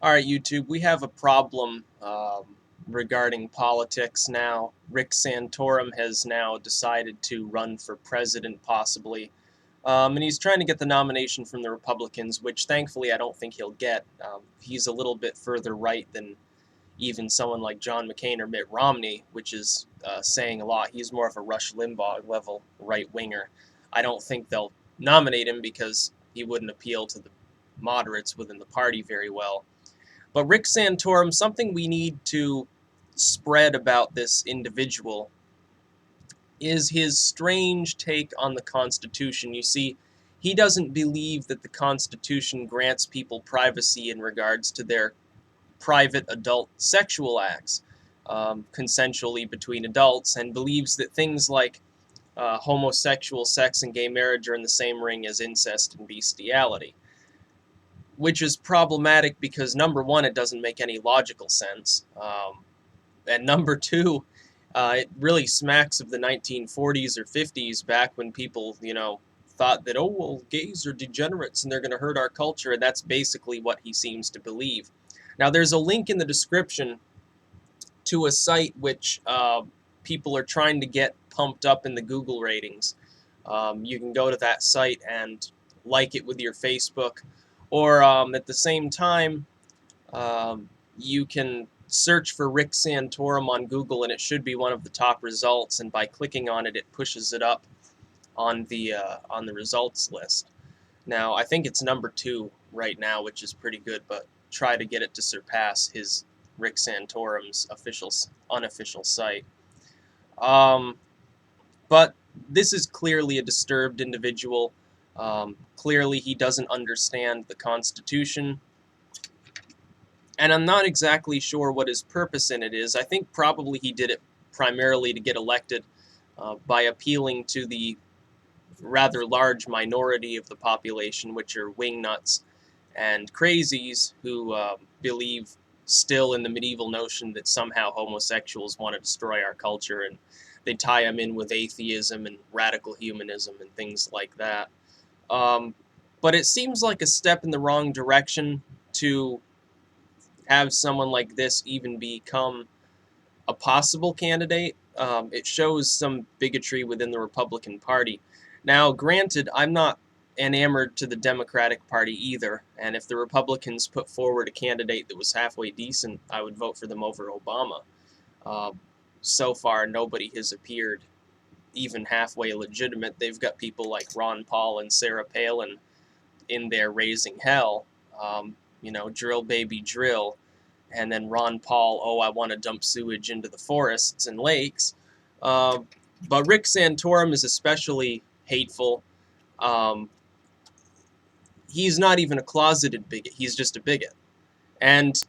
Alright, YouTube, we have a problem regarding politics now. Rick Santorum has now decided to run for president, possibly. And he's trying to get the nomination from the Republicans, which thankfully I don't think he'll get. He's a little bit further right than even someone like John McCain or Mitt Romney, which is saying a lot. He's more of a Rush Limbaugh level right winger. I don't think they'll nominate him because he wouldn't appeal to the moderates within the party very well. But Rick Santorum, something we need to spread about this individual is his strange take on the Constitution. You see, he doesn't believe that the Constitution grants people privacy in regards to their private adult sexual acts consensually between adults, and believes that things like homosexual sex and gay marriage are in the same ring as incest and bestiality, which is problematic because, number one, it doesn't make any logical sense. And number two, it really smacks of the 1940s or 50s, back when people, thought that, oh, well, gays are degenerates and they're going to hurt our culture, and that's basically what he seems to believe. Now, there's a link in the description to a site which people are trying to get pumped up in the Google ratings. You can go to that site and like it with your Facebook, or at the same time, you can search for Rick Santorum on Google, and it should be one of the top results. And by clicking on it, it pushes it up on the results list. Now, I think it's number 2 right now, which is pretty good, but try to get it to surpass his Rick Santorum's unofficial site. But this is clearly a disturbed individual. Clearly, he doesn't understand the Constitution, and I'm not exactly sure what his purpose in it is. I think probably he did it primarily to get elected by appealing to the rather large minority of the population, which are wingnuts and crazies who believe still in the medieval notion that somehow homosexuals want to destroy our culture, and they tie them in with atheism and radical humanism and things like that. But it seems like a step in the wrong direction to have someone like this even become a possible candidate. It shows some bigotry within the Republican Party. Now, granted, I'm not enamored to the Democratic Party either, and if the Republicans put forward a candidate that was halfway decent, I would vote for them over Obama. So far, nobody has appeared even halfway legitimate. They've got people like Ron Paul and Sarah Palin in there raising hell. Drill baby drill, and then Ron Paul, oh, I want to dump sewage into the forests and lakes. But Rick Santorum is especially hateful. He's not even a closeted bigot. He's just a bigot. And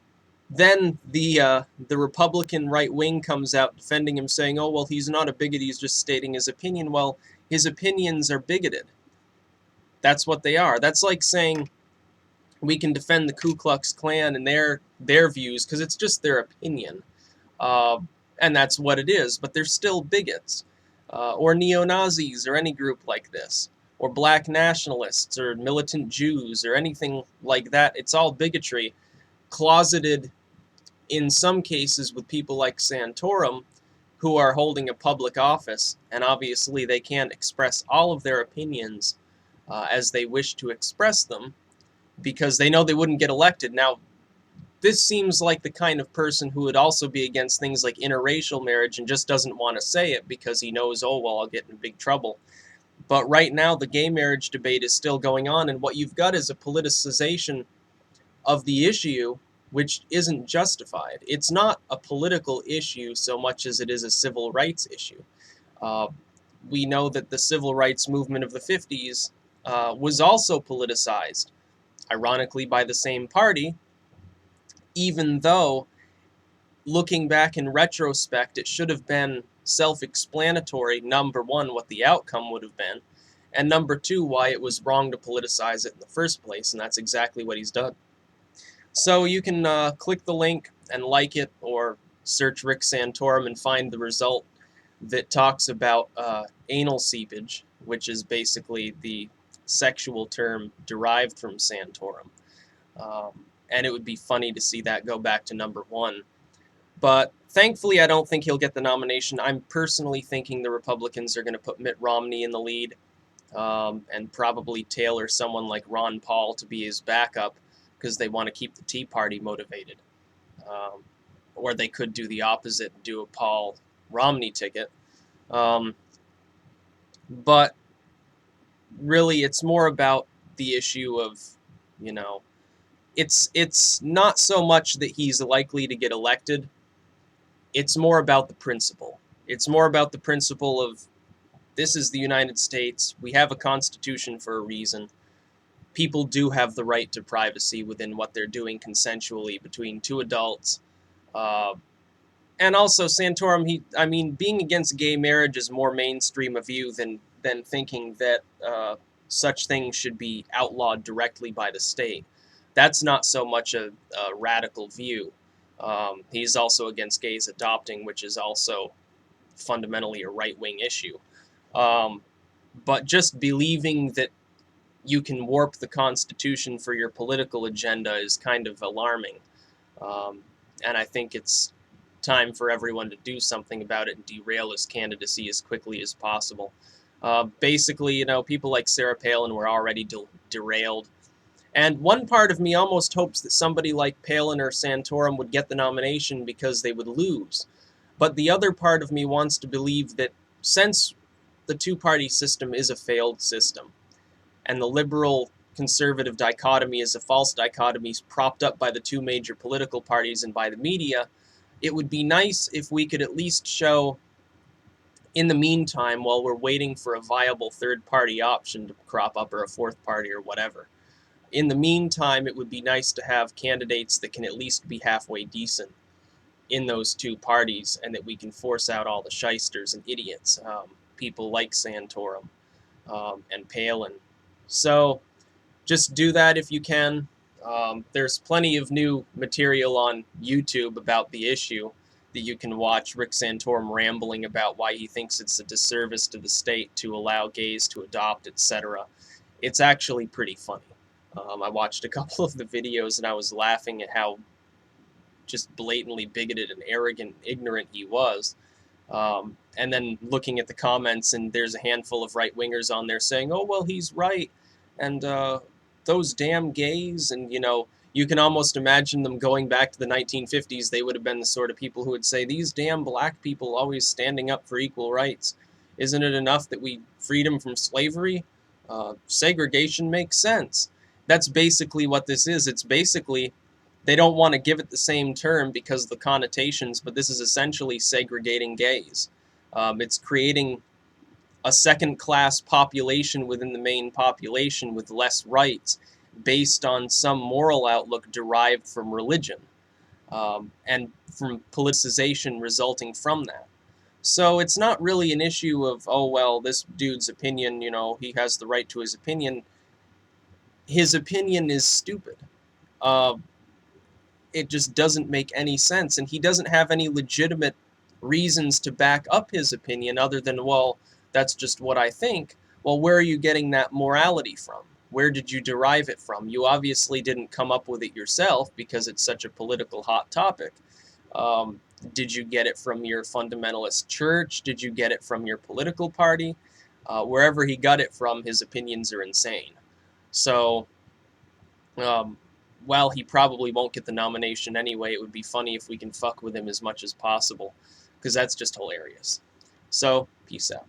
then the Republican right wing comes out defending him, saying, oh, well, he's not a bigot, he's just stating his opinion. Well, his opinions are bigoted. That's what they are. That's like saying we can defend the Ku Klux Klan and their views because it's just their opinion. And that's what it is, but they're still bigots. Or neo-Nazis, or any group like this, or black nationalists, or militant Jews, or anything like that. It's all bigotry, closeted in some cases with people like Santorum, who are holding a public office, and obviously they can't express all of their opinions as they wish to express them, because they know they wouldn't get elected. Now, this seems like the kind of person who would also be against things like interracial marriage and just doesn't want to say it because he knows, oh, well, I'll get in big trouble. But right now, the gay marriage debate is still going on, and what you've got is a politicization of the issue, which isn't justified. It's not a political issue so much as it is a civil rights issue. We know that the civil rights movement of the 50s was also politicized, ironically by the same party, even though, looking back in retrospect, it should have been self-explanatory, number one, what the outcome would have been, and number two, why it was wrong to politicize it in the first place, and that's exactly what he's done. So you can click the link and like it, or search Rick Santorum and find the result that talks about anal seepage, which is basically the sexual term derived from Santorum. and it would be funny to see that go back to number one. But thankfully, I don't think he'll get the nomination. I'm personally thinking the Republicans are going to put Mitt Romney in the lead, and probably tailor someone like Ron Paul to be his backup because they want to keep the Tea Party motivated. Um, or they could do the opposite and do a Paul Romney ticket. But really, it's more about the issue of, you know, it's not so much that he's likely to get elected. It's more about the principle. It's more about the principle of, this is the United States. We have a constitution for a reason. People do have the right to privacy within what they're doing consensually between two adults. And also Santorum, being against gay marriage is more mainstream a view than thinking that such things should be outlawed directly by the state. That's not so much a radical view. He's also against gays adopting, which is also fundamentally a right-wing issue. But just believing that you can warp the Constitution for your political agenda is kind of alarming. And I think it's time for everyone to do something about it and derail his candidacy as quickly as possible. Basically, people like Sarah Palin were already derailed. And one part of me almost hopes that somebody like Palin or Santorum would get the nomination because they would lose. But the other part of me wants to believe that since the two-party system is a failed system, and the liberal-conservative dichotomy is a false dichotomy propped up by the two major political parties and by the media, it would be nice if we could at least show, in the meantime, while we're waiting for a viable third-party option to crop up, or a fourth party or whatever, in the meantime, it would be nice to have candidates that can at least be halfway decent in those two parties, and that we can force out all the shysters and idiots, people like Santorum and Palin. So just do that if you can. There's plenty of new material on YouTube about the issue that you can watch. Rick Santorum rambling about why he thinks it's a disservice to the state to allow gays to adopt, etc. It's actually pretty funny. I watched a couple of the videos and I was laughing at how just blatantly bigoted and arrogant and ignorant he was. And then looking at the comments, and there's a handful of right-wingers on there saying, oh, well, he's right, and those damn gays, and, you can almost imagine them going back to the 1950s. They would have been the sort of people who would say, these damn black people always standing up for equal rights. Isn't it enough that we freed them from slavery? Segregation makes sense. That's basically what this is. It's basically, they don't want to give it the same term because of the connotations, but this is essentially segregating gays. It's creating a second-class population within the main population with less rights based on some moral outlook derived from religion, and from politicization resulting from that. So it's not really an issue of, oh, well, this dude's opinion, he has the right to his opinion. His opinion is stupid. It just doesn't make any sense, and he doesn't have any legitimate reasons to back up his opinion other than, well, that's just what I think. Well, where are you getting that morality from? Where did you derive it from? You obviously didn't come up with it yourself because it's such a political hot topic. Did you get it from your fundamentalist church? Did you get it from your political party? Wherever he got it from, his opinions are insane. So, while he probably won't get the nomination anyway, it would be funny if we can fuck with him as much as possible, because that's just hilarious. So, peace out.